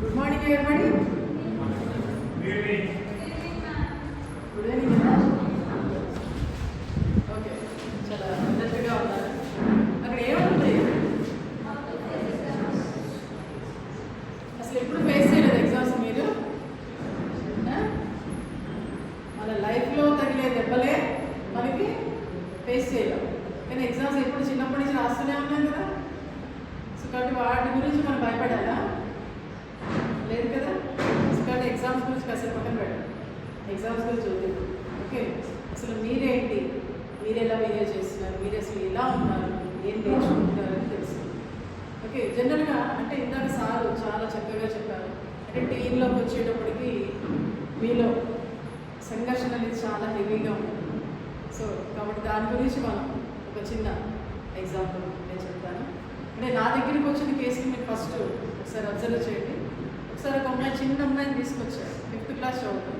Good morning, everybody. Good evening. Good evening. Okay. చాలా ఇంట్రెస్ట్గా ఉన్నారు. అక్కడ ఏమవుతుంది అసలు ఎప్పుడు ఫేస్ చేయలేదు ఎగ్జామ్స్ మీరు? మన లైఫ్లో తగిలే దెబ్బలే మనకి ఫేస్ చేయలేం, కానీ ఎగ్జామ్స్ ఎప్పుడు చిన్నప్పటి నుంచి రాస్తూనే ఉన్నాం కదా. సో కాబట్టి వాటి గురించి మనం భయపడాలా? లేదు కదా. కాబట్టి ఎగ్జామ్స్ గురించి కాసేపు పక్కన పెట్టండి, ఎగ్జామ్స్ గురించి చూద్దాం. ఓకే, అసలు మీరేంటి, మీరు ఎలా బిహేవ్ చేస్తున్నారు, మీరు అసలు ఎలా ఉన్నారు, ఏం నేర్చుకుంటున్నారని తెలుసు. ఓకే, జనరల్గా అంటే ఇందాక సార్ చాలా చక్కగా చెప్పారు. అంటే టీంలోకి వచ్చేటప్పటికి మీలో సంఘర్షణ అనేది చాలా హెవీగా ఉంటుంది. సో కాబట్టి దాని గురించి మనం ఒక చిన్న ఎగ్జాంపుల్ నేను చెప్తాను. అంటే నా దగ్గరికి వచ్చిన కేసుని మీరు ఫస్ట్ ఒకసారి అబ్జర్వ్ చేయండి. ఒకసారి ఒక అమ్మాయి, చిన్న అమ్మాయిని తీసుకొచ్చారు, 5th క్లాస్ చదువుతుంది.